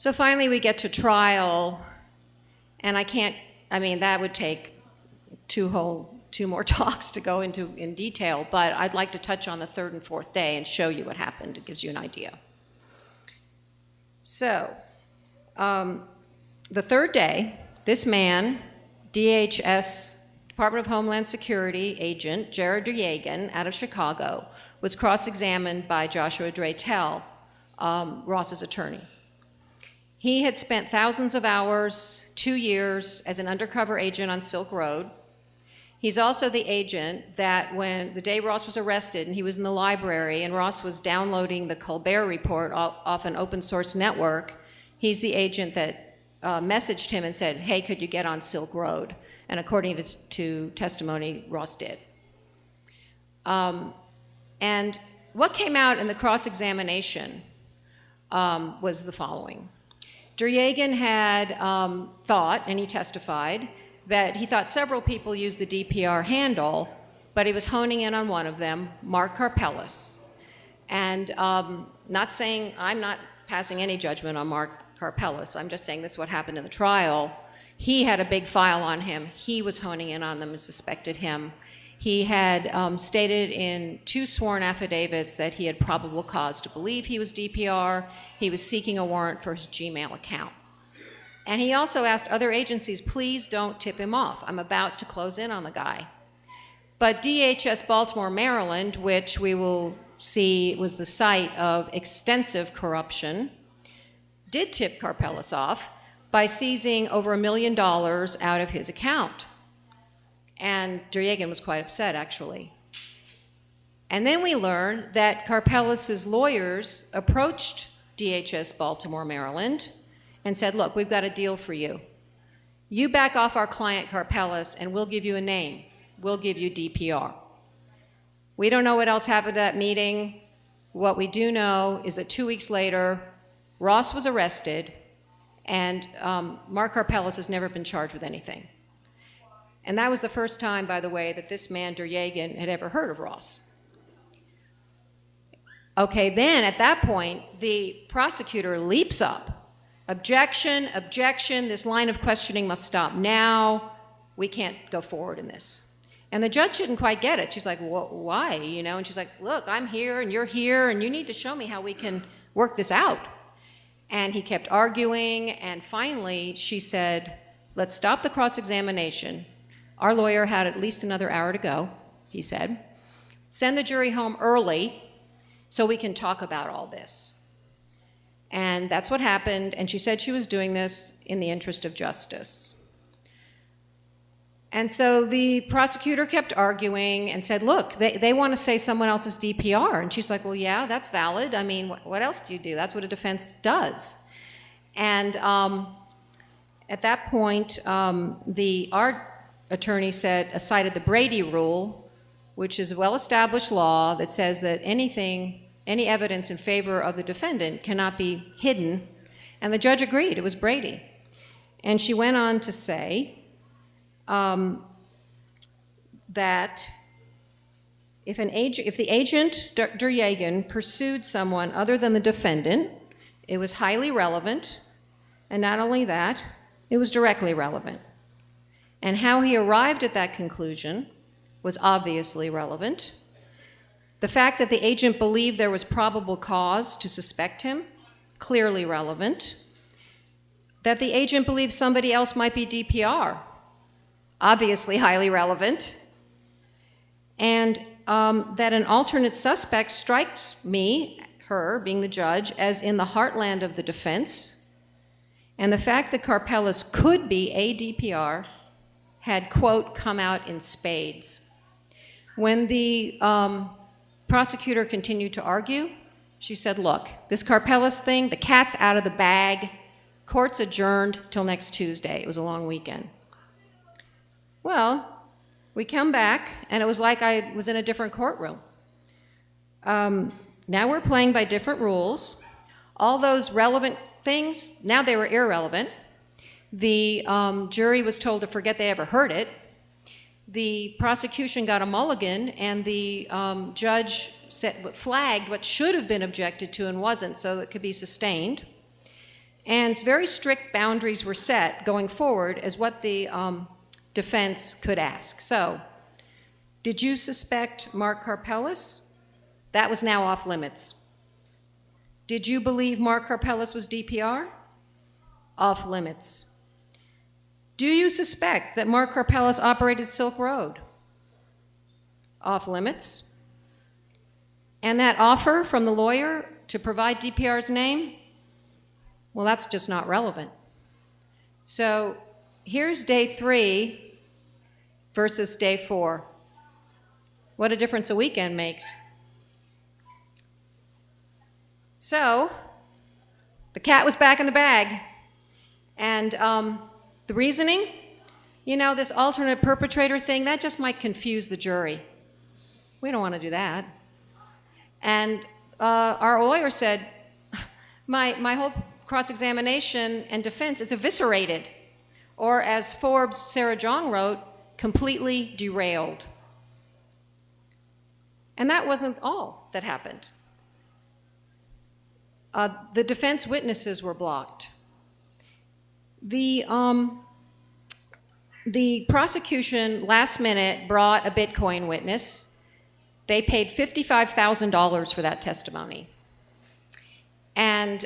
So finally we get to trial, and that would take two more talks to go into in detail, but I'd like to touch on the third and fourth day and show you what happened. It gives you an idea. So, the third day, this man, DHS, Department of Homeland Security agent Jared Yergin out of Chicago, was cross-examined by Joshua Draytell, Ross's attorney. He had spent thousands of hours, 2 years, as an undercover agent on Silk Road. He's also the agent that when the day Ross was arrested and he was in the library and Ross was downloading the Colbert Report off an open source network, he's the agent that messaged him and said, hey, could you get on Silk Road? And according to testimony, Ross did. And what came out in the cross-examination was the following. Yergin had thought, and he testified, that he thought several people used the DPR handle, but he was honing in on one of them, Mark Karpeles. And I'm not passing any judgment on Mark Karpeles. I'm just saying this is what happened in the trial. He had a big file on him. He was honing in on them and suspected him. He had stated in 2 sworn affidavits that he had probable cause to believe he was DPR. He was seeking a warrant for his Gmail account. And he also asked other agencies, please don't tip him off. I'm about to close in on the guy. But DHS Baltimore, Maryland, which we will see was the site of extensive corruption, did tip Karpeles off by seizing over $1 million out of his account. And Yergin was quite upset, actually. And then we learned that Karpeles' lawyers approached DHS Baltimore, Maryland, and said, look, we've got a deal for you. You back off our client Karpeles and we'll give you a name. We'll give you DPR. We don't know what else happened at that meeting. What we do know is that 2 weeks later, Ross was arrested and Mark Karpeles has never been charged with anything. And that was the first time, by the way, that this man, Yergin, had ever heard of Ross. Okay, then at that point, the prosecutor leaps up. Objection, objection, this line of questioning must stop now. We can't go forward in this. And the judge didn't quite get it. She's like, well, why? And she's like, look, I'm here and you're here and you need to show me how we can work this out. And he kept arguing, and finally she said, let's stop the cross-examination. Our lawyer had at least another hour to go, he said. Send the jury home early so we can talk about all this. And that's what happened, and she said she was doing this in the interest of justice. And so the prosecutor kept arguing and said, look, they want to say someone else's DPR. And she's like, well, yeah, that's valid. I mean, what else do you do? That's what a defense does. And at that point, our attorney cited the Brady rule, which is a well-established law that says that any evidence in favor of the defendant cannot be hidden, and the judge agreed, it was Brady. And she went on to say that if the agent, Yergin, pursued someone other than the defendant, it was highly relevant, and not only that, it was directly relevant. And how he arrived at that conclusion was obviously relevant. The fact that the agent believed there was probable cause to suspect him, clearly relevant. That the agent believed somebody else might be DPR, obviously highly relevant. And that an alternate suspect strikes me, her, being the judge, as in the heartland of the defense. And the fact that Karpeles could be a DPR had, quote, come out in spades. When the prosecutor continued to argue, she said, look, this Karpeles thing, the cat's out of the bag. Court's adjourned till next Tuesday. It was a long weekend. Well, we come back, and it was like I was in a different courtroom. Now we're playing by different rules. All those relevant things, now they were irrelevant. The jury was told to forget they ever heard it. The prosecution got a mulligan, and the judge flagged what should have been objected to and wasn't, so it could be sustained. And very strict boundaries were set going forward as what the defense could ask. So, did you suspect Mark Karpeles? That was now off limits. Did you believe Mark Karpeles was DPR? Off limits. Do you suspect that Mark Karpeles operated Silk Road? Off limits. And that offer from the lawyer to provide DPR's name? Well, that's just not relevant. So here's day 3 versus day 4. What a difference a weekend makes. So the cat was back in the bag. And the reasoning, you know, this alternate perpetrator thing, that just might confuse the jury. We don't want to do that. And our lawyer said, my whole cross-examination and defense is eviscerated, or as Forbes' Sarah Jong wrote, completely derailed. And that wasn't all that happened. The defense witnesses were blocked. The prosecution last minute brought a Bitcoin witness. They paid $55,000 for that testimony. And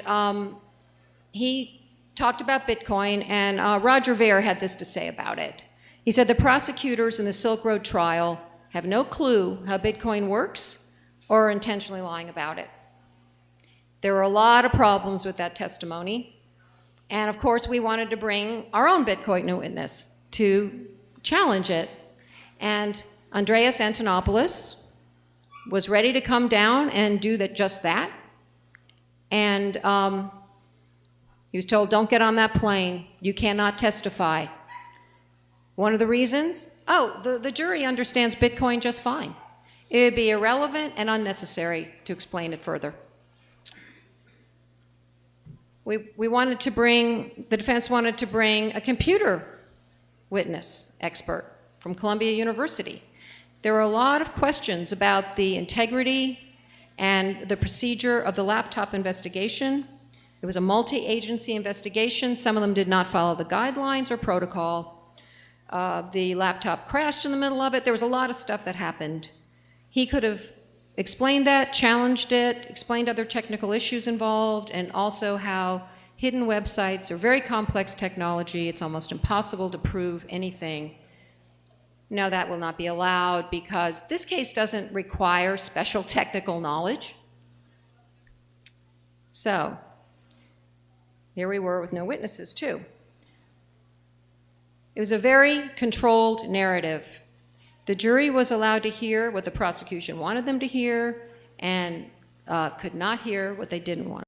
he talked about Bitcoin, and Roger Ver had this to say about it. He said the prosecutors in the Silk Road trial have no clue how Bitcoin works or are intentionally lying about it. There were a lot of problems with that testimony. And of course, we wanted to bring our own Bitcoin witness to challenge it. And Andreas Antonopoulos was ready to come down and do just that. And he was told, don't get on that plane. You cannot testify. One of the reasons? The jury understands Bitcoin just fine. It would be irrelevant and unnecessary to explain it further. We wanted to bring, the defense wanted to bring a computer witness expert from Columbia University. There were a lot of questions about the integrity and the procedure of the laptop investigation. It was a multi-agency investigation. Some of them did not follow the guidelines or protocol. The laptop crashed in the middle of it. There was a lot of stuff that happened. He could have explained that, challenged it, explained other technical issues involved, and also how hidden websites are very complex technology. It's almost impossible to prove anything. No, that will not be allowed because this case doesn't require special technical knowledge. So, here we were with no witnesses, too. It was a very controlled narrative. The jury was allowed to hear what the prosecution wanted them to hear and could not hear what they didn't want.